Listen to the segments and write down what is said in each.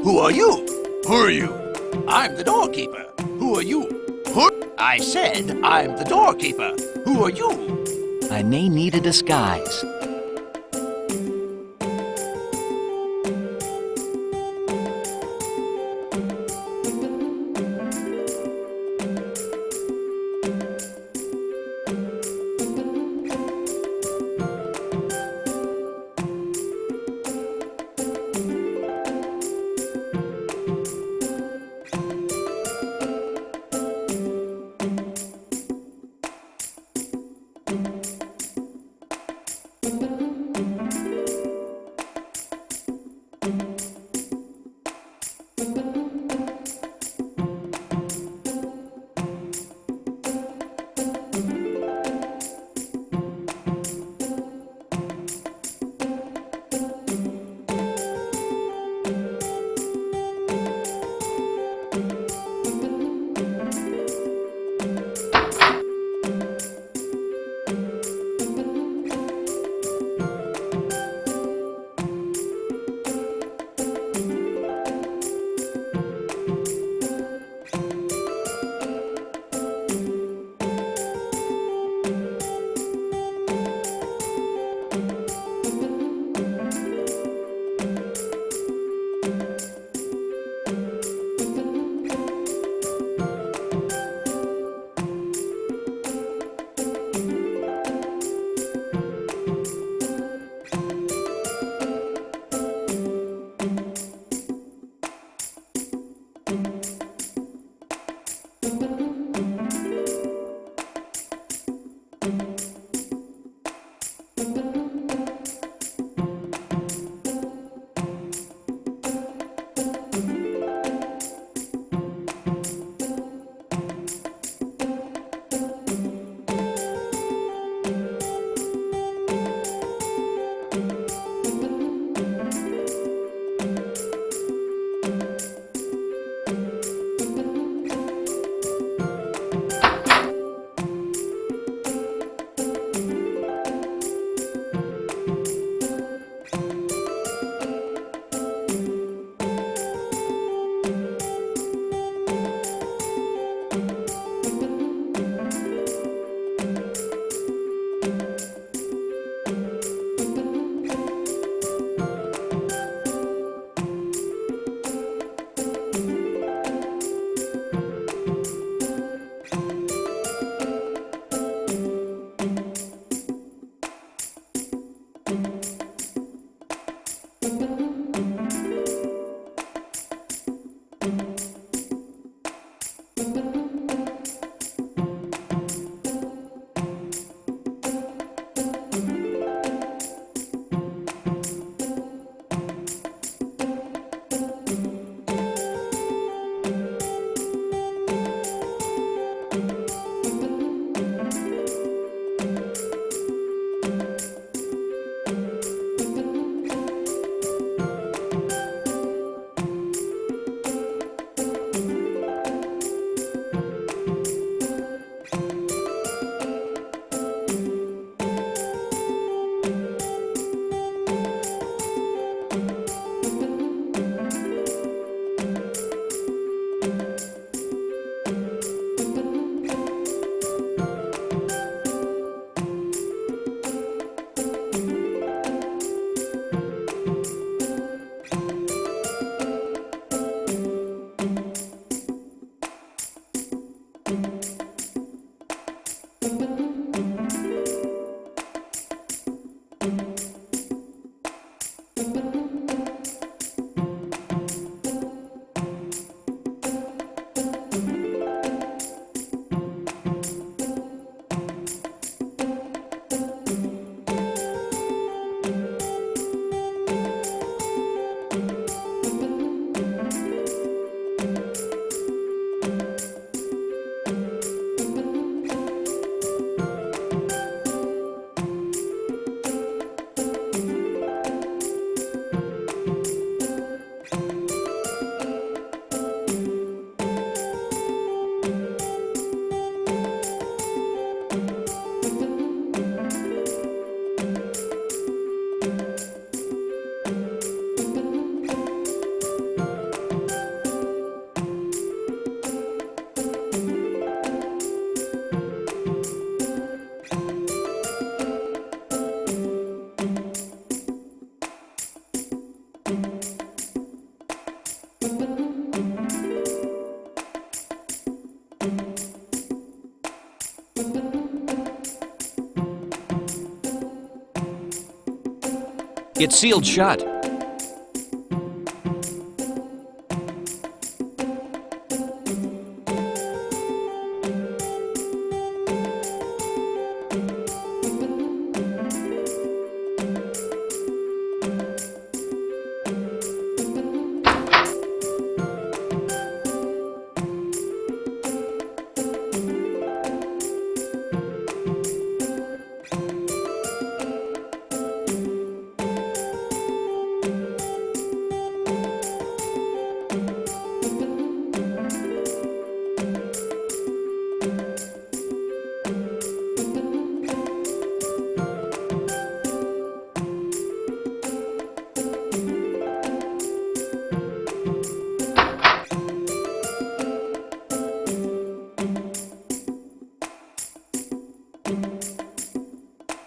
Who are you? Who are you? I'm the doorkeeper. Who are you? Who? I said I'm the doorkeeper. Who are you? I may need a disguise. It's sealed shut.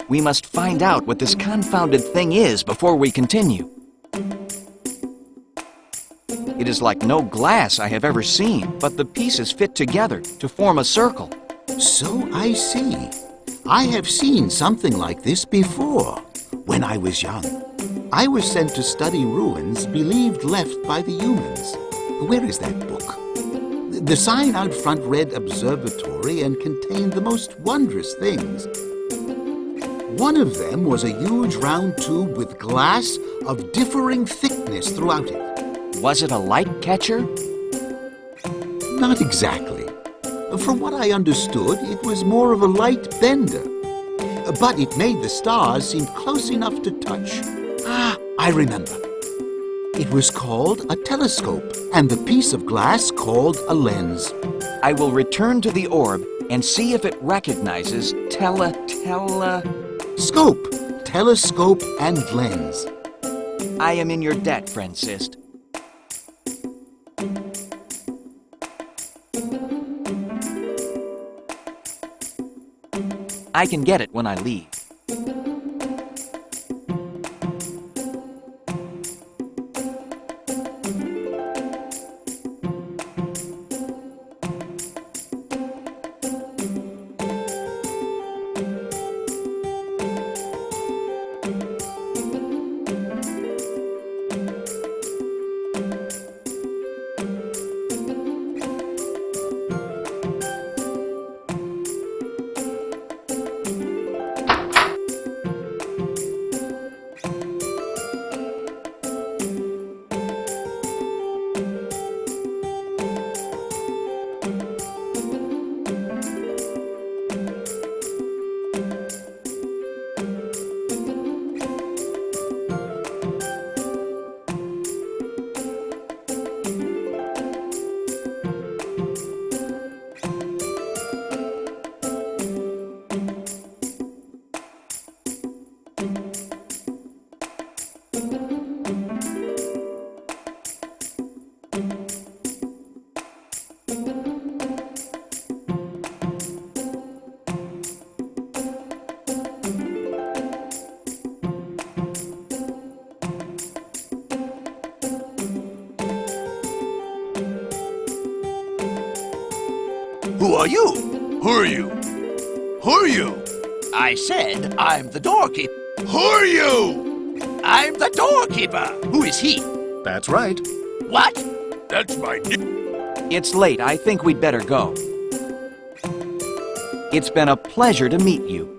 We must find out what this confounded thing is before we continue. It is like no glass I have ever seen, but the pieces fit together to form a circle. So I see. I have seen something like this before. When I was young, I was sent to study ruins believed left by the humans. Where is that book? The sign out front read observatory and contained the most wondrous things. One of them was a huge round tube with glass of differing thickness throughout it. Was it a light catcher? Not exactly. From what I understood, it was more of a light bender. But it made the stars seem close enough to touch. Ah, I remember. It was called a telescope, and the piece of glass called a lens. I will return to the orb and see if it recognizes Scope, telescope, and lens. I am in your debt, Francis. I can get it when I leave. Who are you? Who are you? Who are you? I said I'm the doorkeeper. Who are you? I'm the doorkeeper. Who is he? That's right. What? That's my name. It's late. I think we'd better go. It's been a pleasure to meet you.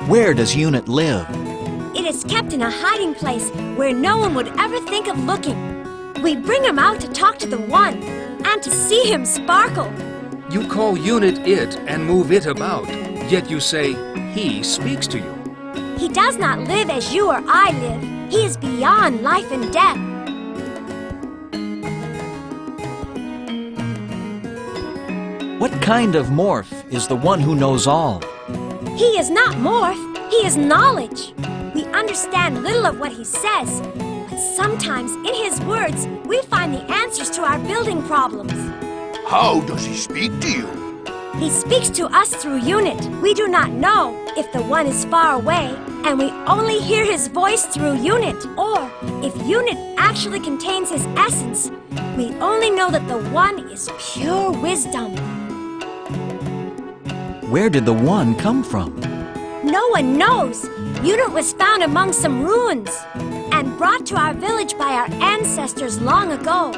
Where does Unit live? is kept in a hiding place where no one would ever think of looking. We bring him out to talk to the One and to see him sparkle. You call unit it and move it about, yet you say he speaks to you. He does not live as you or I live. He is beyond life and death. What kind of morph is the one who knows all? He is not morph, he is knowledge. We understand little of what he says, but sometimes in his words we find the answers to our building problems. How does he speak to you? He speaks to us through unit. We do not know if the One is far away, and we only hear his voice through unit. Or, if unit actually contains his essence, we only know that the One is pure wisdom. Where did the One come from? No one knows. Unit was found among some ruins and brought to our village by our ancestors long ago.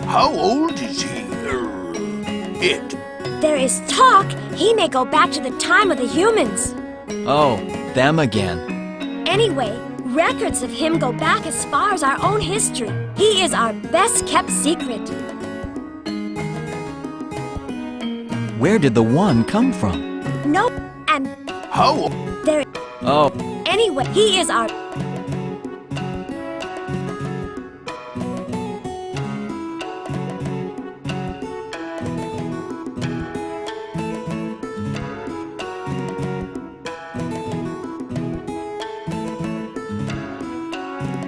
How old is he? It. There is talk he may go back to the time of the humans. Oh, them again. Anyway, records of him go back as far as our own history. He is our best-kept secret. Where did the One come from? No, and How? there... Oh, Anyway, he is our...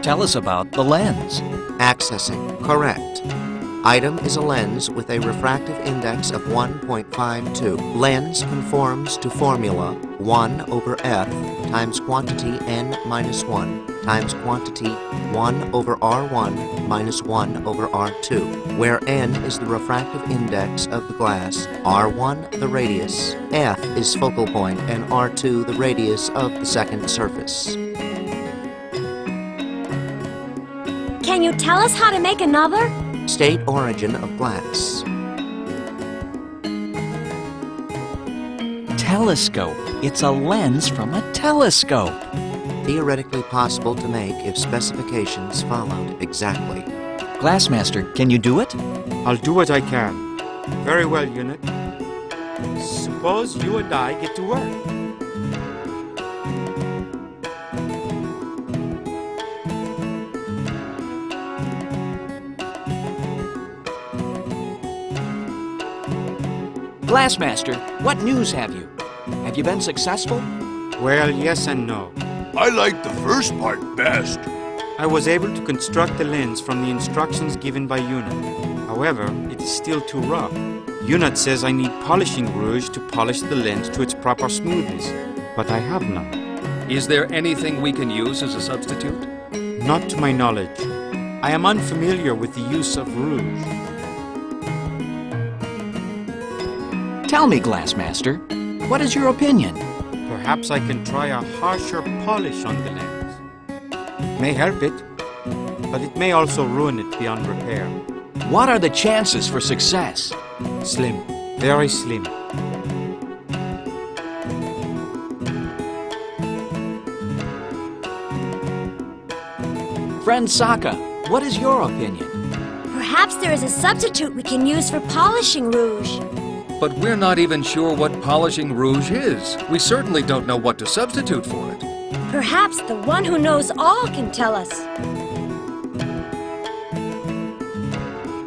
tell us about the lens. Accessing. Correct. Item is a lens with a refractive index of 1.52. Lens conforms to formula 1 over f times quantity n minus 1 times quantity 1 over r1 minus 1 over r2, where n is the refractive index of the glass, r1 the radius, f is focal point, and r2 the radius of the second surface. Can you tell us how to make another? State origin of glass. Telescope. It's a lens from a telescope. Theoretically possible to make if specifications followed exactly. Glassmaster, can you do it? I'll do what I can. Very well, unit. Suppose you and I get to work. Glassmaster, what news have you? Have you been successful? Well, yes and no. I like the first part best. I was able to construct the lens from the instructions given by Unit. However, it is still too rough. Unit says I need polishing rouge to polish the lens to its proper smoothness, but I have none. Is there anything we can use as a substitute? Not to my knowledge. I am unfamiliar with the use of rouge. Tell me, Glassmaster, what is your opinion? Perhaps I can try a harsher polish on the lens. May help it, but it may also ruin it beyond repair. What are the chances for success? Slim, very slim. Friend Sokka, what is your opinion? Perhaps there is a substitute we can use for polishing rouge. But we're not even sure what polishing rouge is. We certainly don't know what to substitute for it. Perhaps the One who knows all can tell us.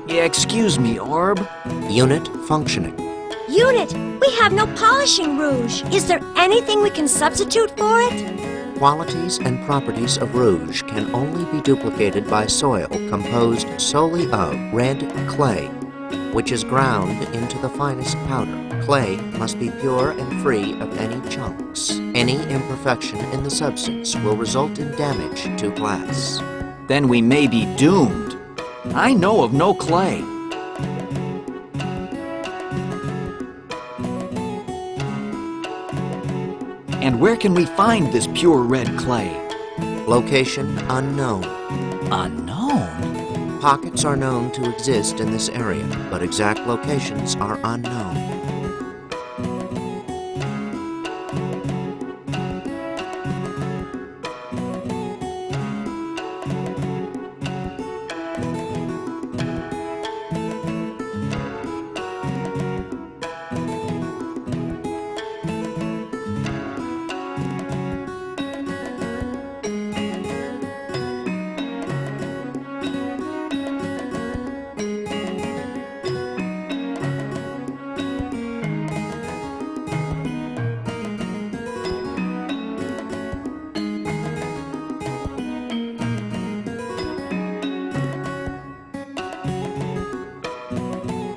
Excuse me, Orbe. Unit functioning. Unit, we have no polishing rouge. Is there anything we can substitute for it? Qualities and properties of rouge can only be duplicated by soil composed solely of red clay, which is ground into the finest powder. Clay must be pure and free of any chunks. Any imperfection in the substance will result in damage to glass. Then we may be doomed. I know of no clay. And where can we find this pure red clay? Location unknown. Unknown? Pockets are known to exist in this area, but exact locations are unknown.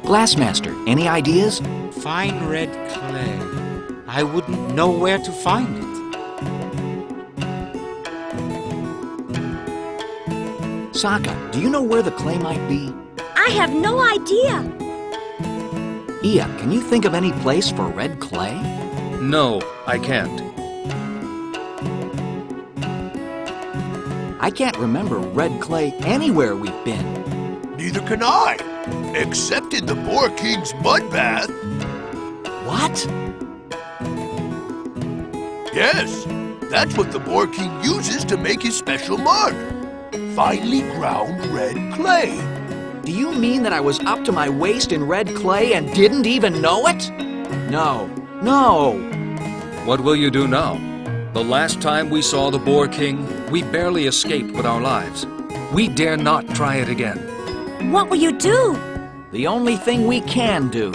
Glassmaster, any ideas? Fine red clay. I wouldn't know where to find it. Sokka, do you know where the clay might be? I have no idea. Ia, can you think of any place for red clay? No, I can't. I can't remember red clay anywhere we've been. Neither can I, except in the Boar King's mud bath. What? Yes, that's what the Boar King uses to make his special mud. Finely ground red clay. Do you mean that I was up to my waist in red clay and didn't even know it? No. No. What will you do now? The last time we saw the Boar King, we barely escaped with our lives. We dare not try it again. What will you do? The only thing we can do.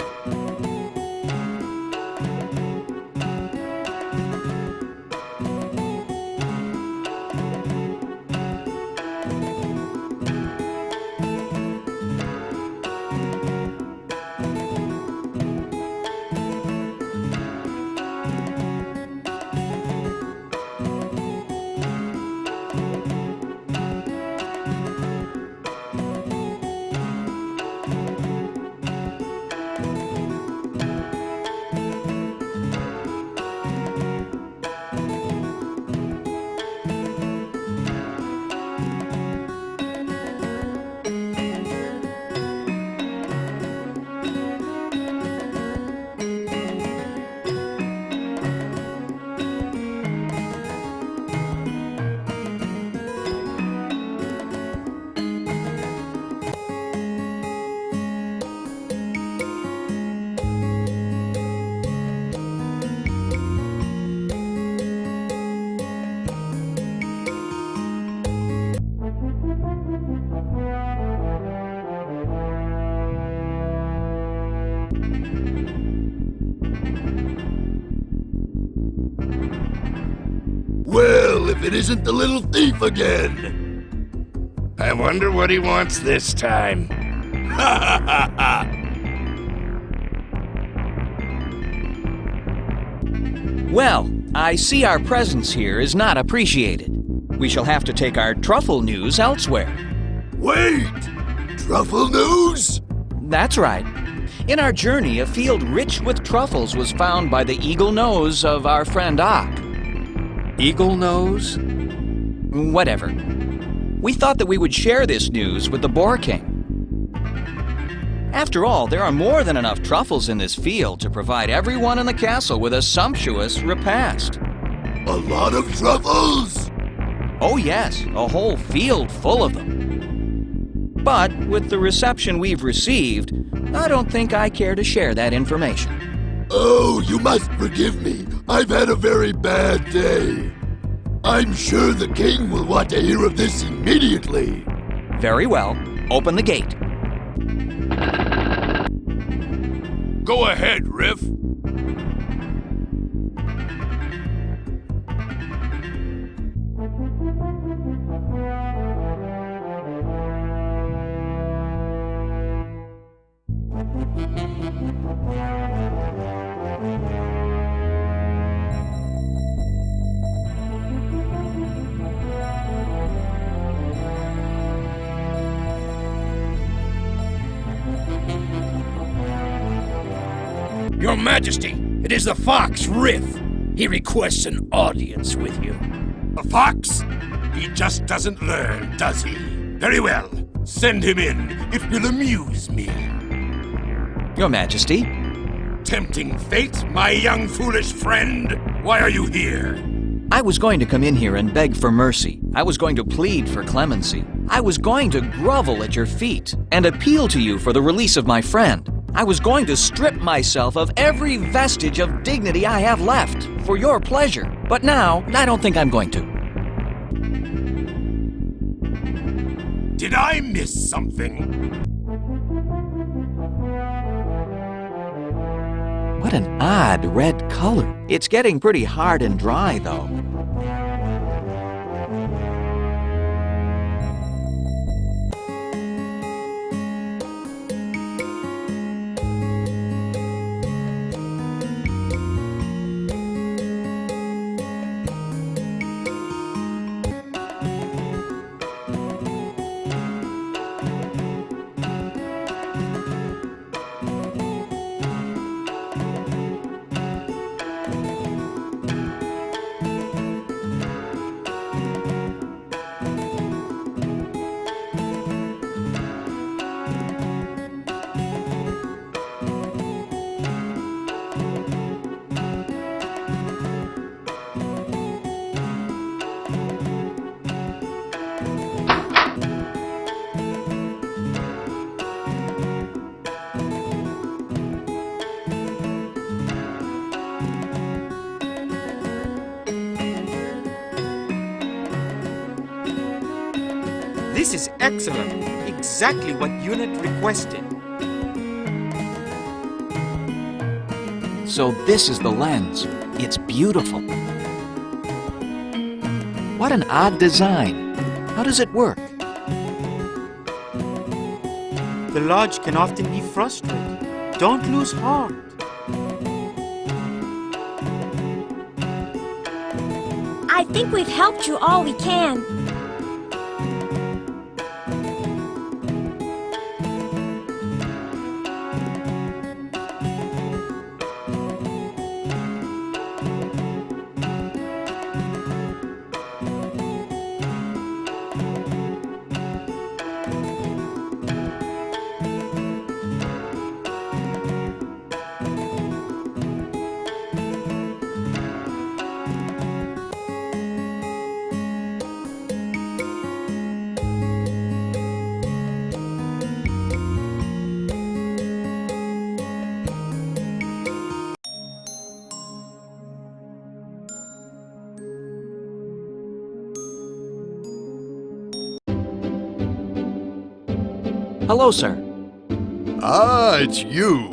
Well, if it isn't the little thief again. I wonder what he wants this time. Ha ha ha! Well, I see our presence here is not appreciated. We shall have to take our truffle news elsewhere. Wait! Truffle news? That's right. In our journey, a field rich with truffles was found by the eagle nose of our friend Ak. Eagle nose? Whatever. We thought that we would share this news with the Boar King. After all, there are more than enough truffles in this field to provide everyone in the castle with a sumptuous repast. A lot of truffles? Oh yes, a whole field full of them. But with the reception we've received, I don't think I care to share that information. Oh, you must forgive me. I've had a very bad day. I'm sure the king will want to hear of this immediately. Very well. Open the gate. Go ahead, Riff. Your Majesty, it is the fox, Riff. He requests an audience with you. A fox? He just doesn't learn, does he? Very well. Send him in. It will amuse me. Your Majesty. Tempting fate, my young foolish friend. Why are you here? I was going to come in here and beg for mercy. I was going to plead for clemency. I was going to grovel at your feet and appeal to you for the release of my friend. I was going to strip myself of every vestige of dignity I have left for your pleasure. But now, I don't think I'm going to. Did I miss something? What an odd red color. It's getting pretty hard and dry, though. This is excellent. Exactly what Unit requested. So this is the lens. It's beautiful. What an odd design. How does it work? The Lodge can often be frustrating. Don't lose heart. I think we've helped you all we can. Hello, sir. Ah, it's you.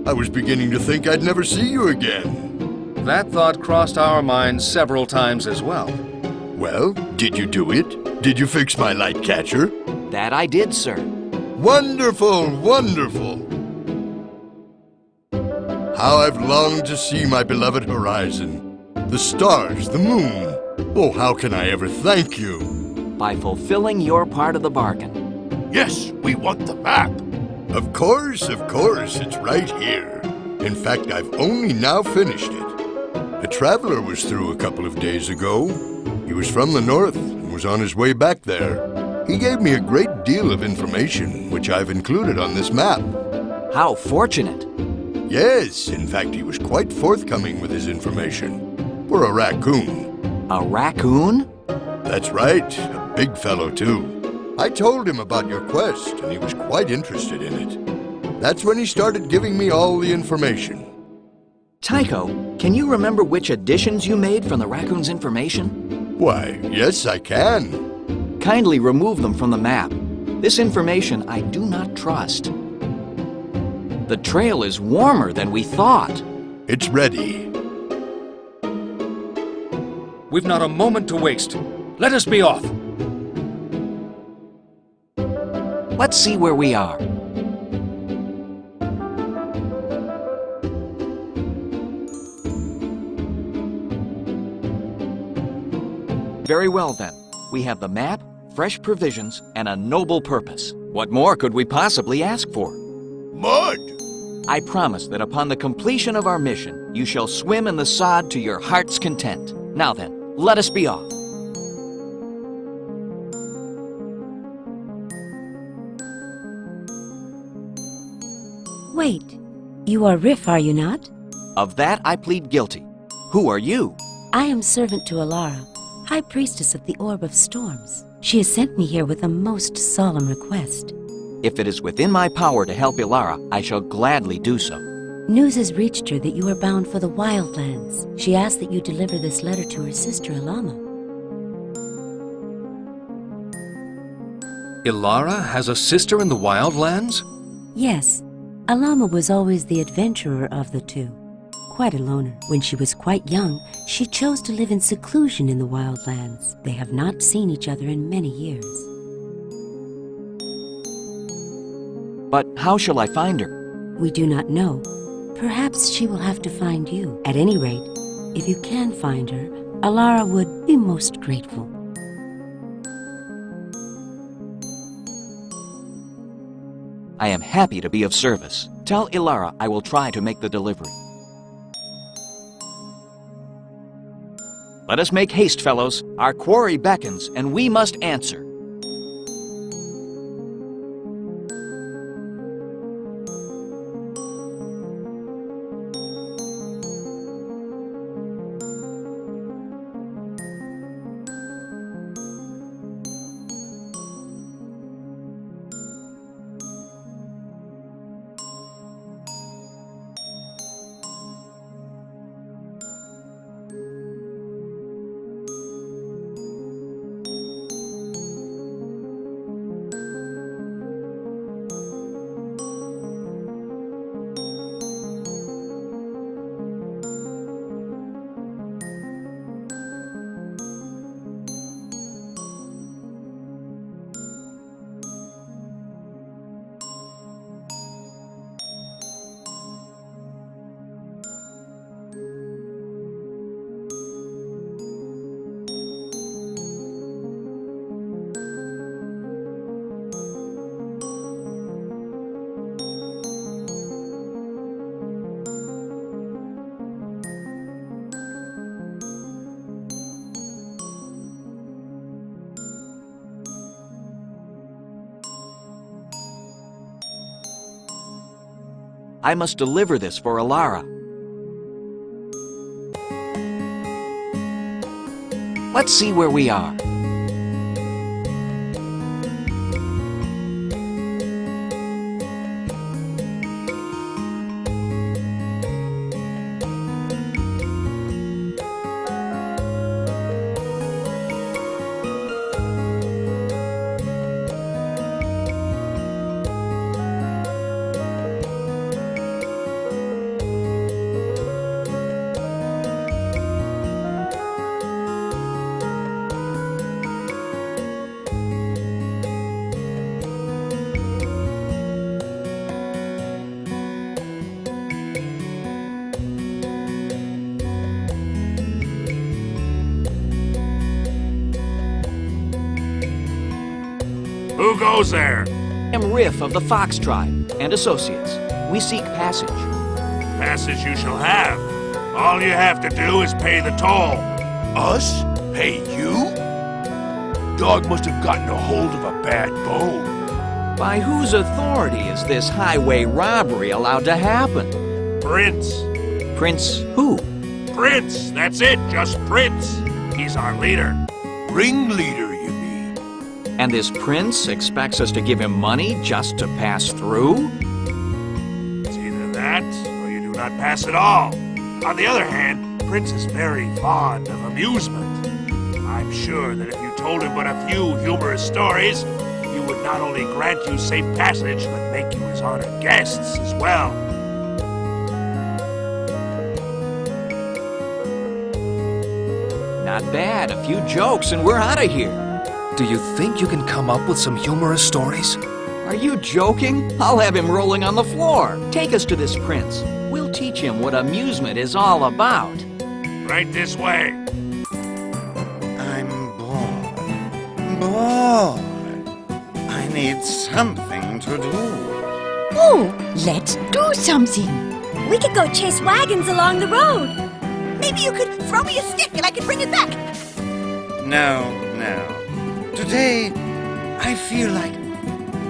I was beginning to think I'd never see you again. That thought crossed our minds several times as well. Well, did you do it? Did you fix my light catcher? That I did, sir. Wonderful, wonderful. How I've longed to see my beloved horizon. The stars, the moon. Oh, how can I ever thank you? By fulfilling your part of the bargain. Yes, we want the map. Of course, it's right here. In fact, I've only now finished it. A traveler was through a couple of days ago. He was from the north and was on his way back there. He gave me a great deal of information, which I've included on this map. How fortunate. Yes, in fact, he was quite forthcoming with his information. For a raccoon. A raccoon? That's right, a big fellow too. I told him about your quest, and he was quite interested in it. That's when he started giving me all the information. Tycho, can you remember which additions you made from the raccoon's information? Why, yes, I can. Kindly remove them from the map. This information I do not trust. The trail is warmer than we thought. It's ready. We've not a moment to waste. Let us be off. Let's see where we are. Very well then. We have the map, fresh provisions, and a noble purpose. What more could we possibly ask for? Mud! I promise that upon the completion of our mission, you shall swim in the sod to your heart's content. Now then, let us be off. Wait, you are Riff, are you not? Of that I plead guilty. Who are you? I am servant to Alara, High Priestess of the Orb of Storms. She has sent me here with a most solemn request. If it is within my power to help Ilara, I shall gladly do so. News has reached her that you are bound for the Wildlands. She asked that you deliver this letter to her sister, Alama. Ilara has a sister in the Wildlands? Yes, Alama was always the adventurer of the two. Quite a loner. When she was quite young, she chose to live in seclusion in the Wildlands. They have not seen each other in many years. But how shall I find her? We do not know. Perhaps she will have to find you. At any rate, if you can find her, Alara would be most grateful. I am happy to be of service. Tell Ilara I will try to make the delivery. Let us make haste, fellows. Our quarry beckons, and we must answer. I must deliver this for Alara. Let's see where we are. Who goes there? I am Riff of the Fox Tribe and Associates. We seek passage. Passage you shall have. All you have to do is pay the toll. Us? Hey, you? Dog must have gotten a hold of a bad bone. By whose authority is this highway robbery allowed to happen? Prince. Prince who? Prince, that's it, just Prince. He's our leader. Ringleader, you mean? And this prince expects us to give him money just to pass through? It's either that, or you do not pass at all. On the other hand, Prince is very fond of amusement. I'm sure that if you told him but a few humorous stories, he would not only grant you safe passage, but make you his honored guests as well. Not bad. A few jokes and we're out of here. Do you think you can come up with some humorous stories? Are you joking? I'll have him rolling on the floor. Take us to this prince. We'll teach him what amusement is all about. Right this way. I'm bored. Bored. I need something to do. Oh, let's do something. We could go chase wagons along the road. Maybe you could throw me a stick and I could bring it back. No, no. Today, I feel like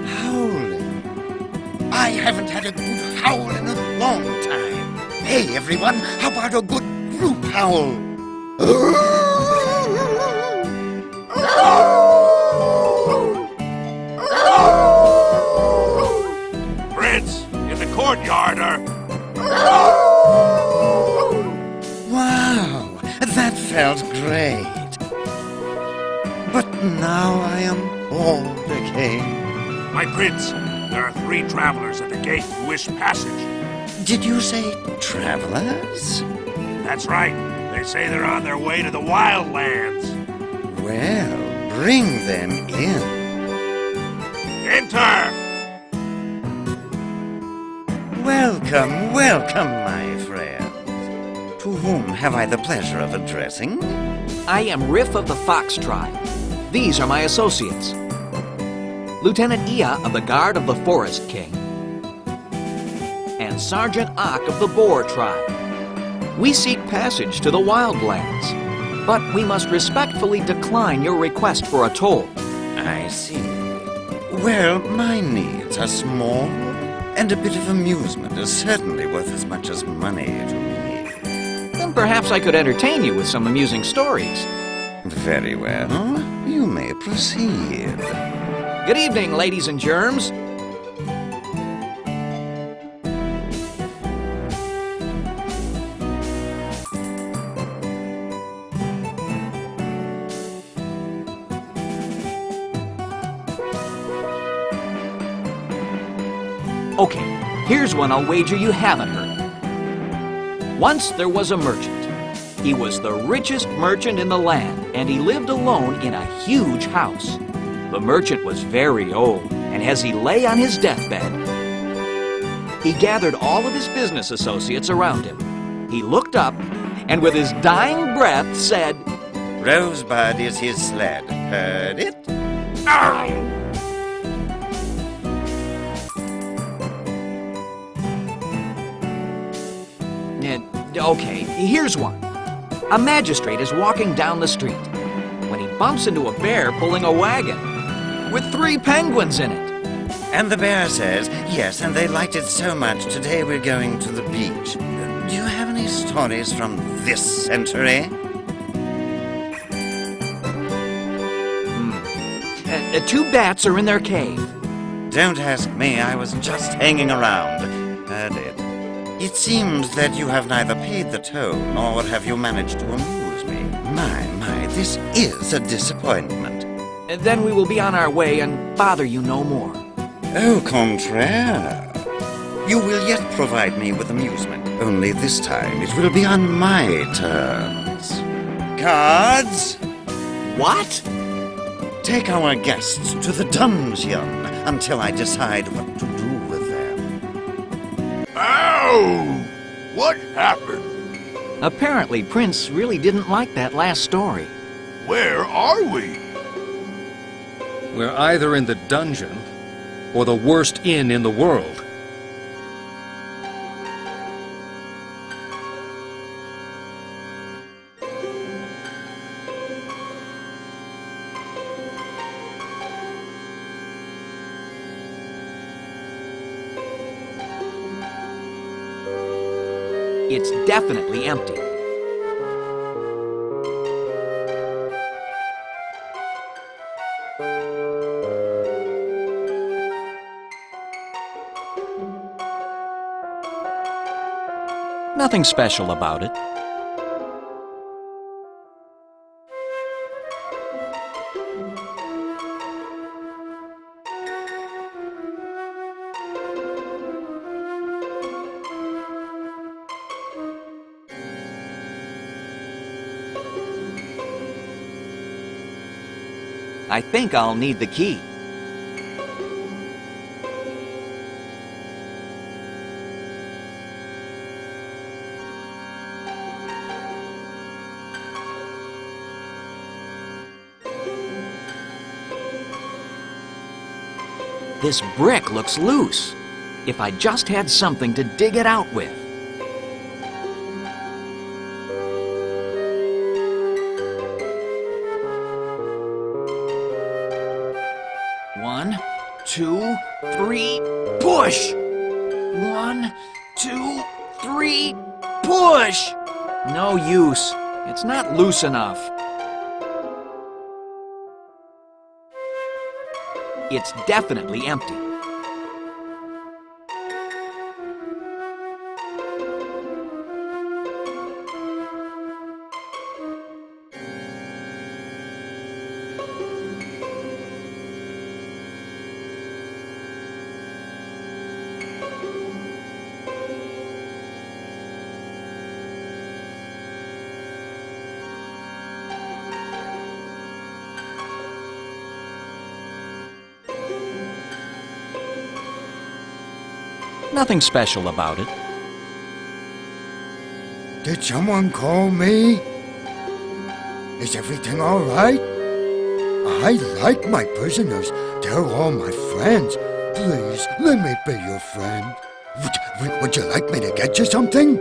howling. I haven't had a good howl in a long time. Hey, everyone, how about a good group howl? Prince, in the courtyard are... Wow, that felt great. But now I am bored again. My prince, there are 3 travelers at the gate who wish passage. Did you say travelers? That's right. They say they're on their way to the wildlands. Well, bring them in. Enter! Welcome, welcome, my friends. To whom have I the pleasure of addressing? I am Riff of the Fox Tribe. These are my associates. Lieutenant Ia of the Guard of the Forest King. And Sergeant Ak of the Boar Tribe. We seek passage to the wildlands, but we must respectfully decline your request for a toll. I see. Well, my needs are small, and a bit of amusement is certainly worth as much as money to me. Then perhaps I could entertain you with some amusing stories. Very well. You may proceed. Good evening, ladies and germs. Okay, here's one I'll wager you haven't heard. Once there was a merchant. He was the richest merchant in the land, and he lived alone in a huge house. The merchant was very old, and as he lay on his deathbed, he gathered all of his business associates around him. He looked up, and with his dying breath said, Rosebud is his sled. Heard it? Ow! Okay, here's one. A magistrate is walking down the street when he bumps into a bear pulling a wagon with 3 penguins in it. And the bear says, yes, and they liked it so much, today we're going to the beach. Do you have any stories from this century? Two bats are in their cave. Don't ask me, I was just hanging around. Heard it. It seems that you have neither paid the toll, nor have you managed to amuse me. My, this is a disappointment. And then we will be on our way and bother you no more. Au contraire. You will yet provide me with amusement, only this time it will be on my terms. Cards? What? Take our guests to the dungeon until I decide what to do with them. Ow! What happened? Apparently, Prince really didn't like that last story. Where are we? We're either in the dungeon or the worst inn in the world. It's definitely empty. Nothing special about it. I think I'll need the key. This brick looks loose. If I just had something to dig it out with. One, two, three, push! 1, 2, 3, push! No use. It's not loose enough. It's definitely empty. Nothing special about it. Did someone call me? Is everything all right? I like my prisoners. They're all my friends. Please, let me be your friend. Would you like me to get you something?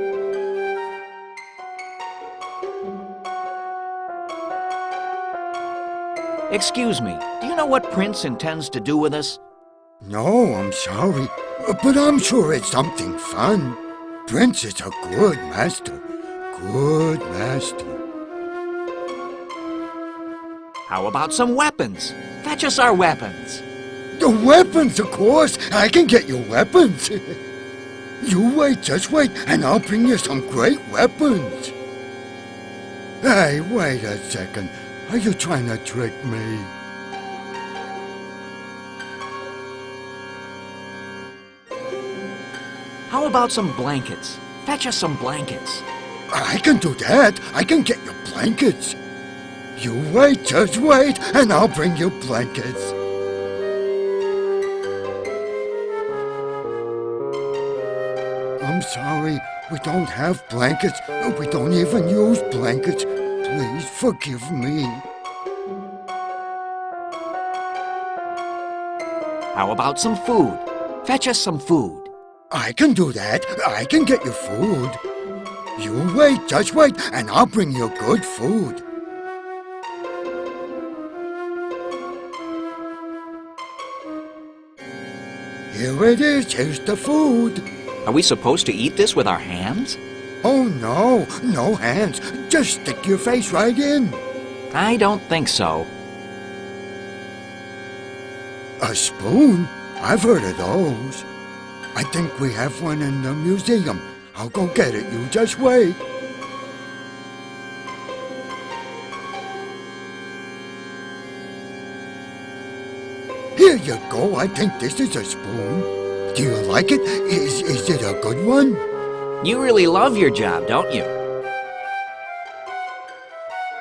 Excuse me, do you know what Prince intends to do with us? No, I'm sorry. But I'm sure it's something fun. Prince is a good master. Good master. How about some weapons? Fetch us our weapons. The weapons, of course. I can get you weapons. You wait, just wait, and I'll bring you some great weapons. Hey, wait a second. Are you trying to trick me? How about some blankets? Fetch us some blankets. I can do that. I can get you blankets. You wait, just wait, and I'll bring you blankets. I'm sorry, we don't have blankets. We don't even use blankets. Please forgive me. How about some food? Fetch us some food. I can do that. I can get you food. You wait, just wait, and I'll bring you good food. Here it is. Here's the food. Are we supposed to eat this with our hands? Oh, no. No hands. Just stick your face right in. I don't think so. A spoon? I've heard of those. I think we have one in the museum. I'll go get it. You just wait. Here you go. I think this is a spoon. Do you like it? Is it a good one? You really love your job, don't you?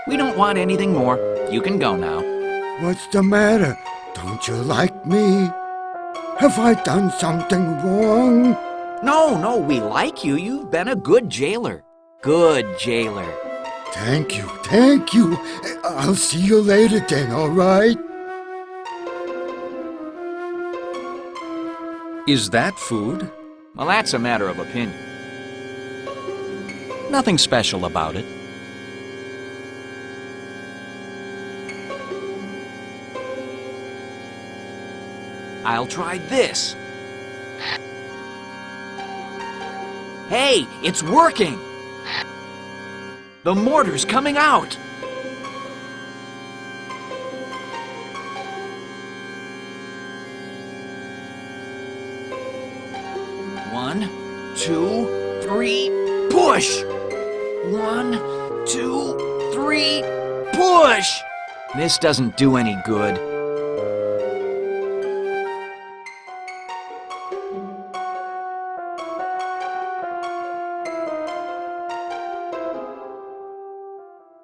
We don't want anything more. You can go now. What's the matter? Don't you like me? Have I done something wrong? No, we like you. You've been a good jailer. Good jailer. Thank you, thank you. I'll see you later then, all right? Is that food? Well, that's a matter of opinion. Nothing special about it. I'll try this. Hey, it's working! The mortar's coming out! One, two, three, push! 1, 2, 3, push! This doesn't do any good.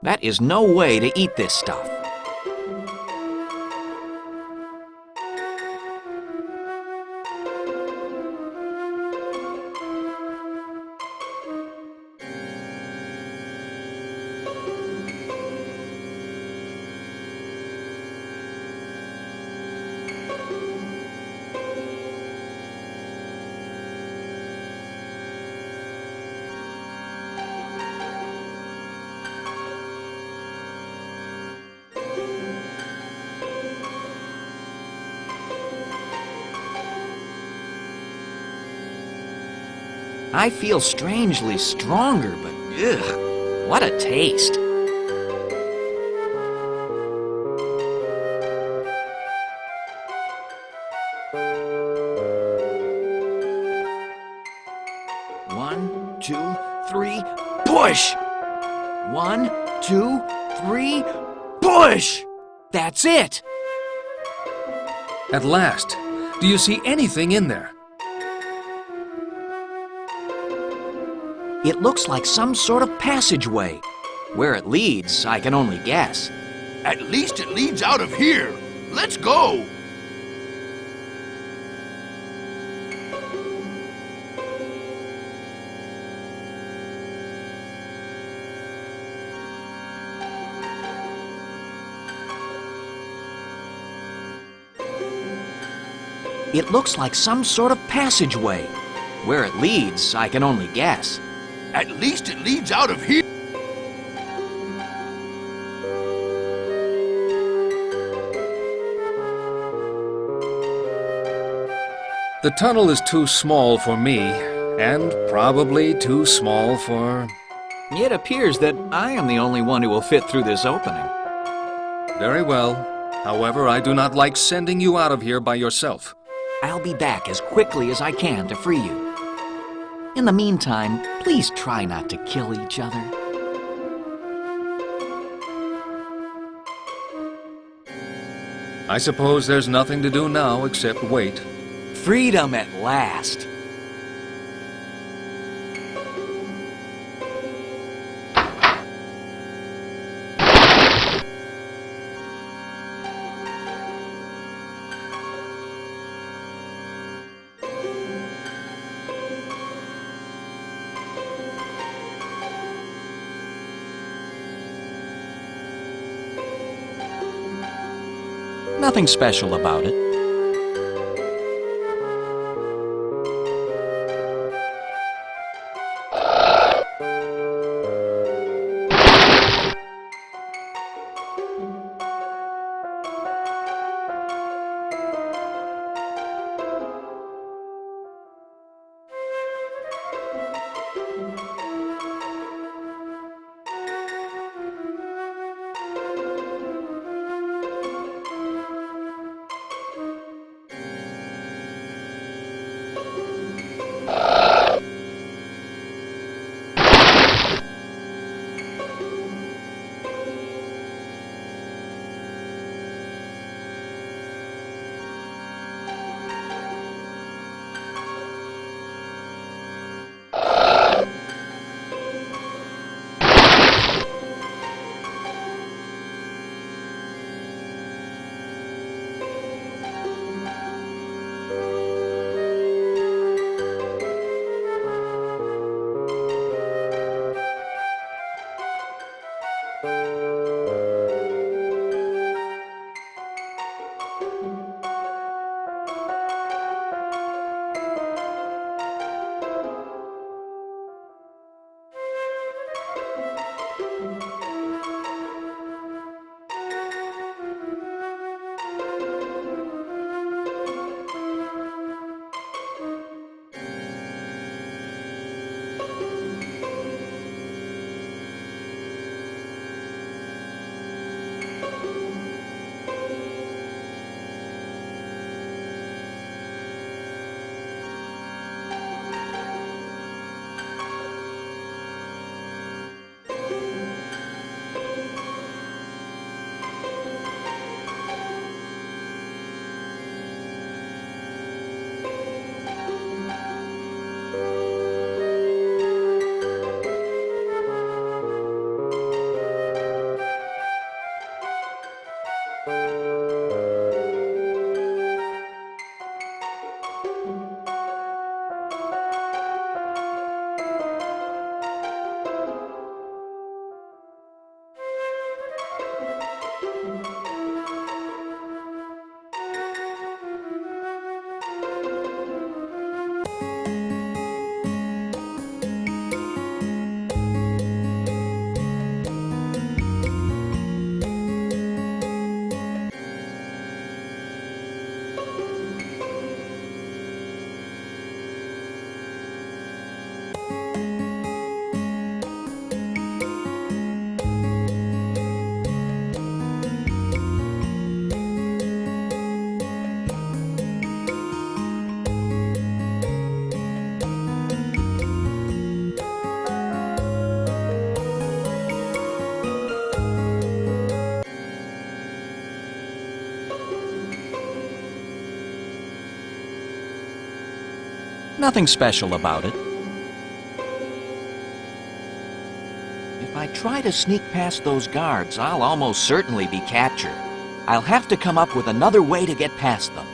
That is no way to eat this stuff. I feel strangely stronger, but ugh, what a taste. One, two, three, push! 1, 2, 3, push! That's it! At last. Do you see anything in there? It looks like some sort of passageway. Where it leads, I can only guess. At least it leads out of here. Let's go. It looks like some sort of passageway. Where it leads, I can only guess. At least it leads out of here. The tunnel is too small for me, and probably too small for... It appears that I am the only one who will fit through this opening. Very well. However, I do not like sending you out of here by yourself. I'll be back as quickly as I can to free you. In the meantime, please try not to kill each other. I suppose there's nothing to do now except wait. Freedom at last. Nothing special about it. Nothing special about it. If I try to sneak past those guards, I'll almost certainly be captured. I'll have to come up with another way to get past them.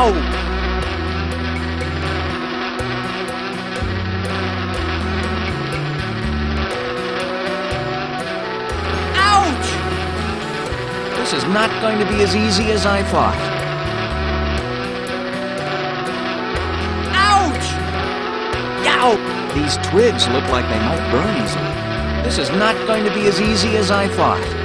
Ow! Ouch! This is not going to be as easy as I thought. Ouch! Yow! These twigs look like they might burn easily. This is not going to be as easy as I thought.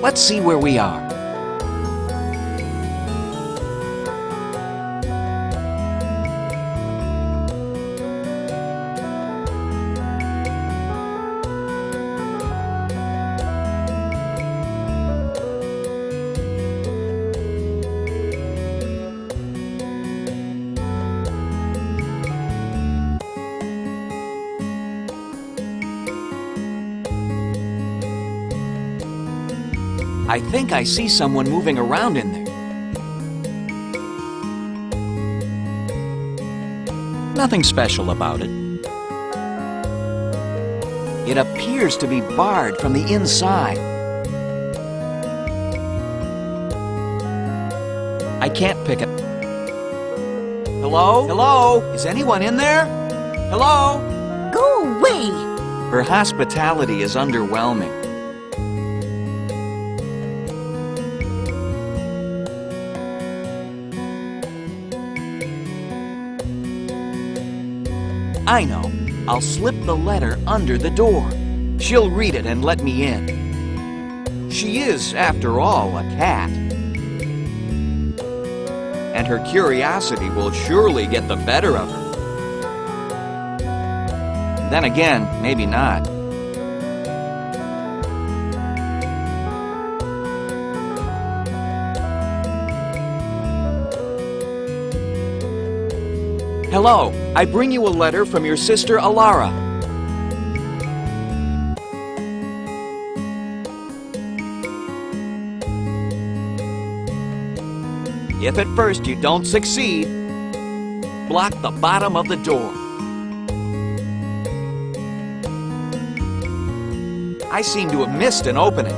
Let's see where we are. I think I see someone moving around in there. Nothing special about it. It appears to be barred from the inside. I can't pick it. Hello? Hello? Is anyone in there? Hello? Go away! Her hospitality is underwhelming. I know. I'll slip the letter under the door. She'll read it and let me in. She is, after all, a cat. And her curiosity will surely get the better of her. Then again, maybe not. Hello, I bring you a letter from your sister Alara. If at first you don't succeed, block the bottom of the door. I seem to have missed an opening.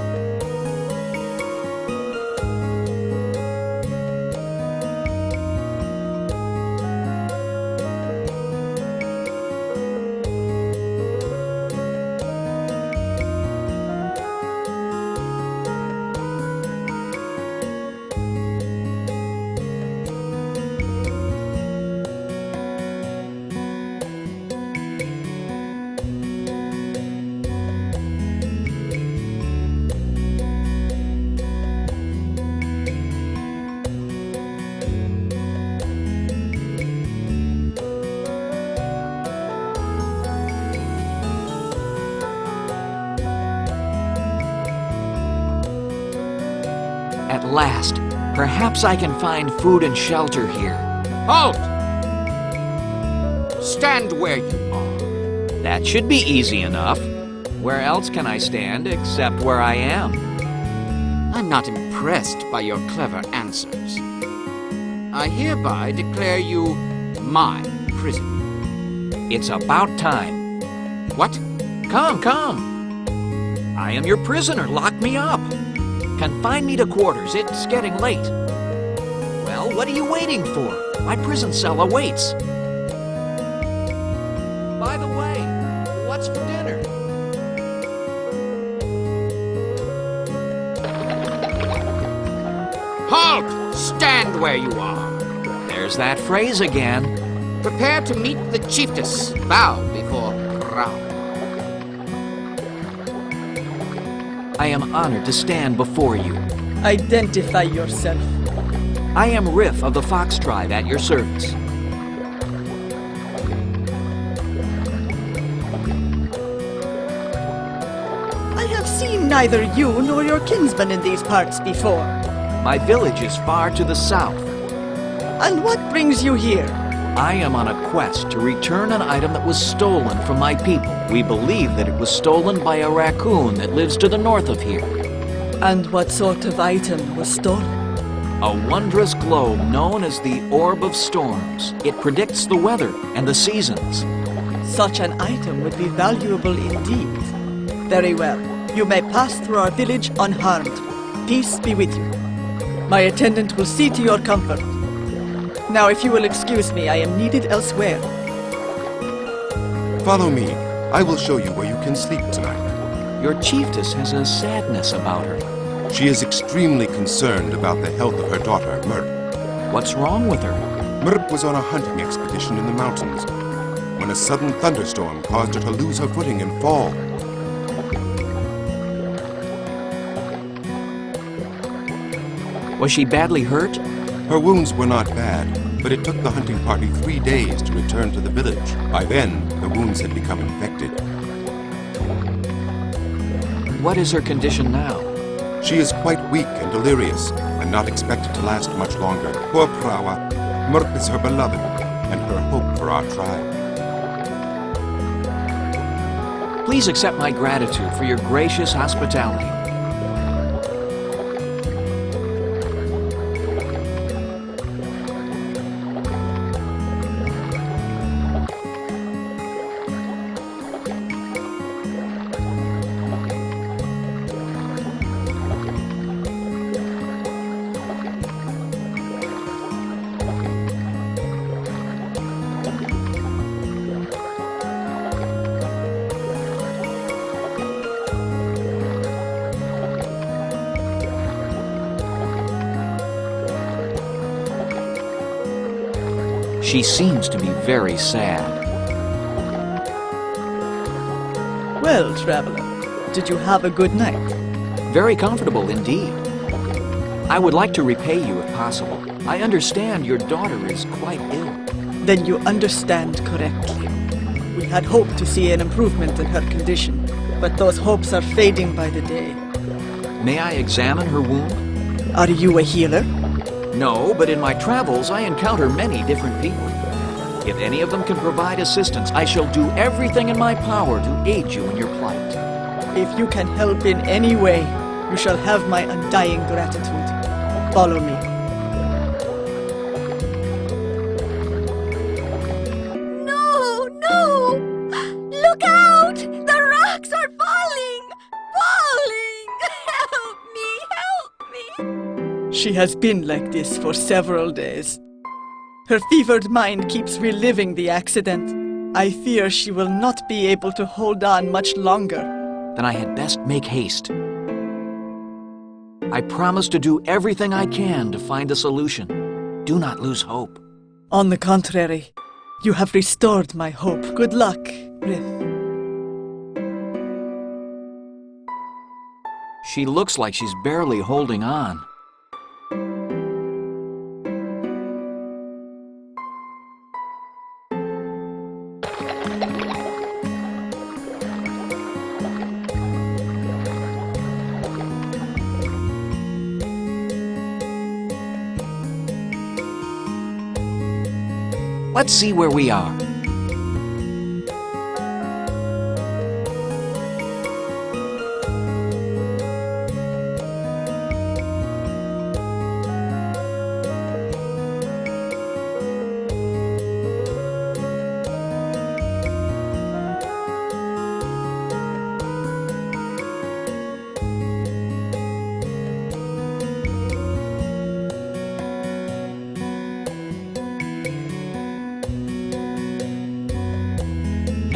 At last, perhaps I can find food and shelter here. Halt! Stand where you are. That should be easy enough. Where else can I stand except where I am? I'm not impressed by your clever answers. I hereby declare you my prisoner. It's about time. What? Come, come. I am your prisoner. Lock me up. Confine me to quarters. It's getting late. Well, what are you waiting for? My prison cell awaits. By the way, what's for dinner? Halt! Stand where you are. There's that phrase again. Prepare to meet the chiefess. Bow before crown. I am honored to stand before you. Identify yourself. I am Riff of the Fox Tribe at your service. I have seen neither you nor your kinsman in these parts before. My village is far to the south. And what brings you here? I am on a quest to return an item that was stolen from my people. We believe that it was stolen by a raccoon that lives to the north of here. And what sort of item was stolen? A wondrous globe known as the Orbe of Storms. It predicts the weather and the seasons. Such an item would be valuable indeed. Very well. You may pass through our village unharmed. Peace be with you. My attendant will see to your comfort. Now, if you will excuse me, I am needed elsewhere. Follow me. I will show you where you can sleep tonight. Your chiefess has a sadness about her. She is extremely concerned about the health of her daughter, Merp. What's wrong with her? Merp was on a hunting expedition in the mountains when a sudden thunderstorm caused her to lose her footing and fall. Was she badly hurt? Her wounds were not bad, but it took the hunting party 3 days to return to the village. By then, the wounds had become infected. What is her condition now? She is quite weak and delirious, and not expected to last much longer. Poor Prawa. Merp is her beloved, and her hope for our tribe. Please accept my gratitude for your gracious hospitality. She seems to be very sad. Well, traveler, did you have a good night? Very comfortable indeed. I would like to repay you if possible. I understand your daughter is quite ill. Then you understand correctly. We had hoped to see an improvement in her condition, but those hopes are fading by the day. May I examine her wound? Are you a healer? No, but in my travels I encounter many different people. If any of them can provide assistance, I shall do everything in my power to aid you in your plight. If you can help in any way, you shall have my undying gratitude. Follow me. No, no! Look out! The rocks are falling! Falling! Help me! Help me! She has been like this for several days. Her fevered mind keeps reliving the accident. I fear she will not be able to hold on much longer. Then I had best make haste. I promise to do everything I can to find a solution. Do not lose hope. On the contrary, you have restored my hope. Good luck, Rith. She looks like she's barely holding on. Let's see where we are.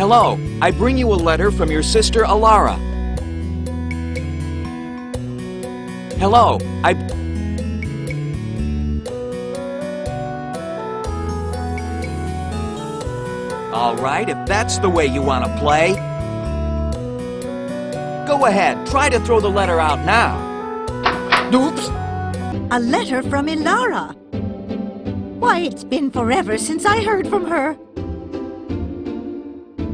Hello, I bring you a letter from your sister Alara. Hello, All right, if that's the way you want to play. Go ahead, try to throw the letter out now. Oops! A letter from Ilara. Why, it's been forever since I heard from her.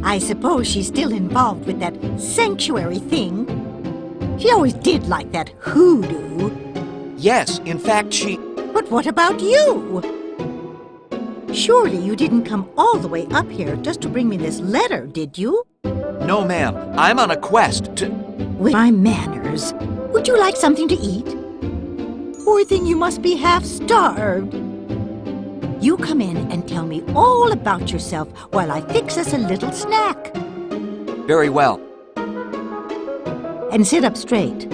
I suppose she's still involved with that sanctuary thing. She always did like that hoodoo. Yes, in fact, she... But what about you? Surely you didn't come all the way up here just to bring me this letter, did you? No, ma'am. I'm on a quest to... With my manners, would you like something to eat? Poor thing, you must be half-starved. You come in and tell me all about yourself while I fix us a little snack. Very well. And sit up straight.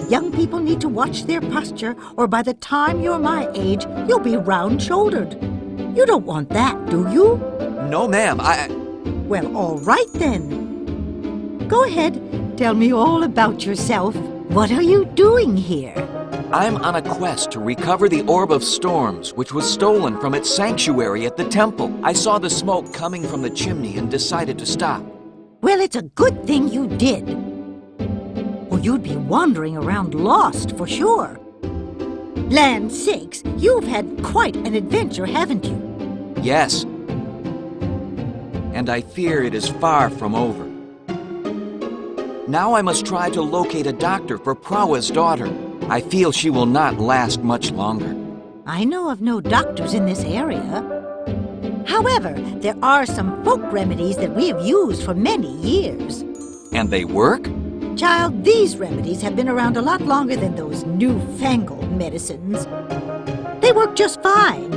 Young people need to watch their posture, or by the time you're my age, you'll be round-shouldered. You don't want that, do you? No, ma'am, Well, all right then. Go ahead, tell me all about yourself. What are you doing here? I'm on a quest to recover the Orb of Storms, which was stolen from its sanctuary at the temple. I saw the smoke coming from the chimney and decided to stop. Well, it's a good thing you did. Or you'd be wandering around lost for sure. Land sakes, you've had quite an adventure, haven't you? Yes. And I fear it is far from over. Now I must try to locate a doctor for Prawa's daughter. I feel she will not last much longer. I know of no doctors in this area. However, there are some folk remedies that we have used for many years. And they work? Child, these remedies have been around a lot longer than those newfangled medicines. They work just fine.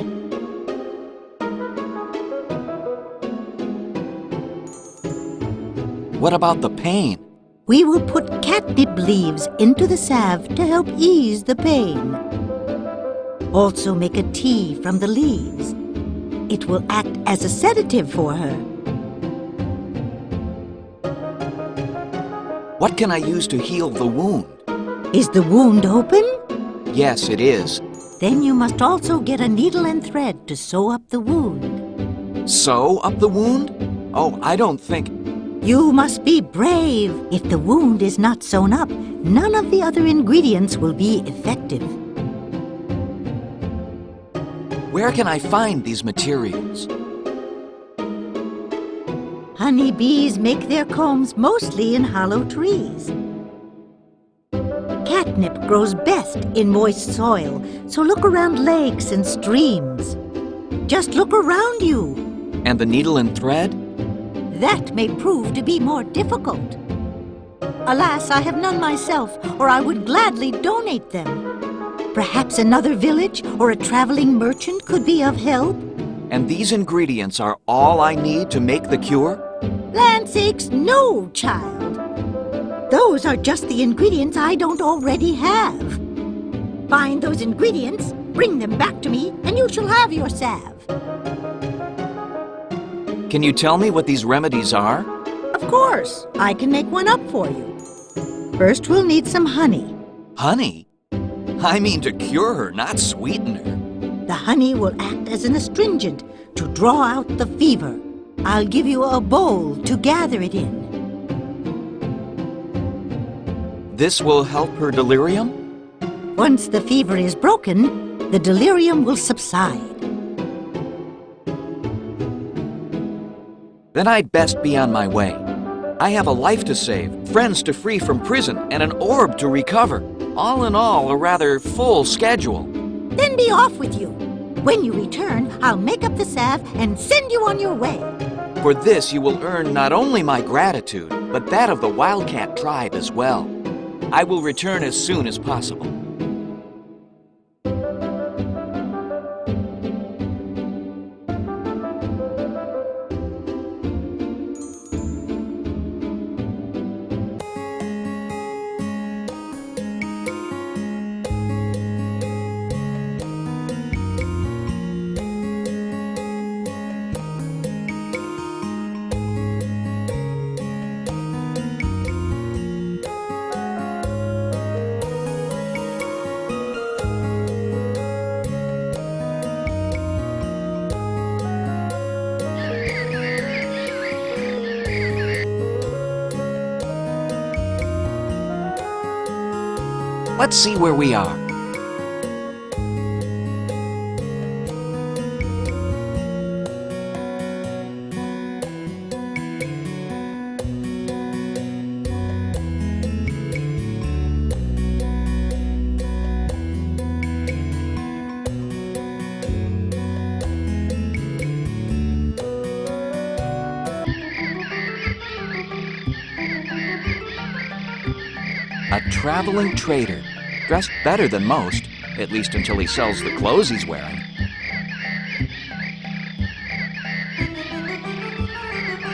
What about the pain? We will put catnip leaves into the salve to help ease the pain. Also make a tea from the leaves. It will act as a sedative for her. What can I use to heal the wound? Is the wound open? Yes, it is. Then you must also get a needle and thread to sew up the wound. Sew up the wound? Oh, I don't think... You must be brave. If the wound is not sewn up, none of the other ingredients will be effective. Where can I find these materials? Honeybees make their combs mostly in hollow trees. Catnip grows best in moist soil, so look around lakes and streams. Just look around you. And the needle and thread? That may prove to be more difficult. Alas, I have none myself, or I would gladly donate them. Perhaps another village or a traveling merchant could be of help. And these ingredients are all I need to make the cure? Land sakes, no, child. Those are just the ingredients I don't already have. Find those ingredients, bring them back to me, and you shall have your salve. Can you tell me what these remedies are? Of course, I can make one up for you. First, we'll need some honey. Honey? I mean to cure her, not sweeten her. The honey will act as an astringent to draw out the fever. I'll give you a bowl to gather it in. This will help her delirium? Once the fever is broken, the delirium will subside. Then I'd best be on my way. I have a life to save, friends to free from prison, and an orb to recover. All in all, a rather full schedule. Then be off with you. When you return, I'll make up the salve and send you on your way. For this, you will earn not only my gratitude, but that of the Wildcat tribe as well. I will return as soon as possible. Let's see where we are. A traveling trader, dressed better than most, at least until he sells the clothes he's wearing.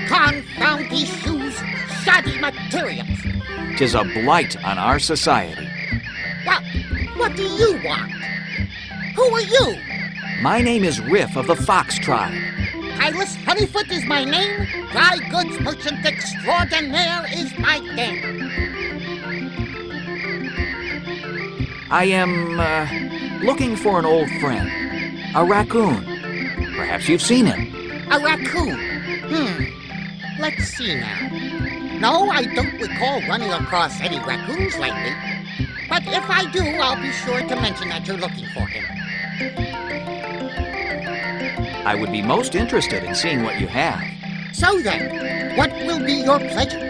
Confound these shoes! Shoddy materials! 'Tis a blight on our society. Well, what do you want? Who are you? My name is Riff of the Fox tribe. Hylas Honeyfoot is my name. Dry goods merchant extraordinaire is my name. I am, looking for an old friend. A raccoon. Perhaps you've seen him. A raccoon? Let's see now. No, I don't recall running across any raccoons lately. But if I do, I'll be sure to mention that you're looking for him. I would be most interested in seeing what you have. So then, what will be your pleasure?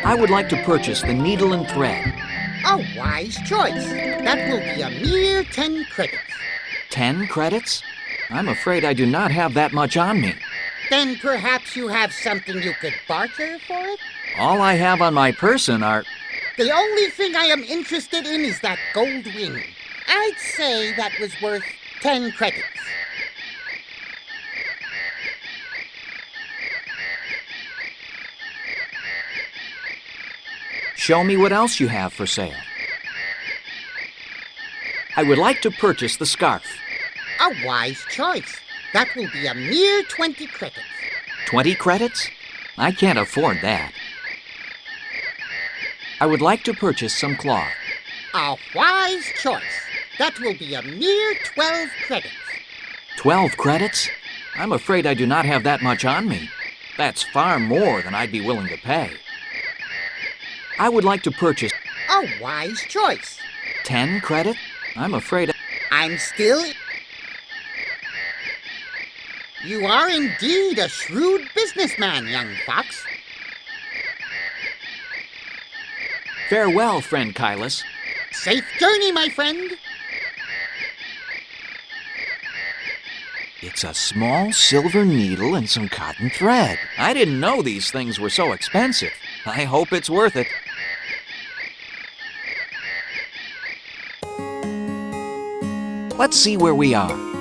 I would like to purchase the needle and thread. A wise choice. That will be a mere 10 credits. 10 credits? I'm afraid I do not have that much on me. Then perhaps you have something you could barter for it? All I have on my person are... The only thing I am interested in is that gold ring. I'd say that was worth 10 credits. Show me what else you have for sale. I would like to purchase the scarf. A wise choice. That will be a mere 20 credits. 20 credits? I can't afford that. I would like to purchase some cloth. A wise choice. That will be a mere 12 credits. 12 credits? I'm afraid I do not have that much on me. That's far more than I'd be willing to pay. I would like to purchase... A wise choice. 10 credits? I'm afraid... I'm still... You are indeed a shrewd businessman, young fox. Farewell, friend Kylus. Safe journey, my friend. It's a small silver needle and some cotton thread. I didn't know these things were so expensive. I hope it's worth it. Let's see where we are.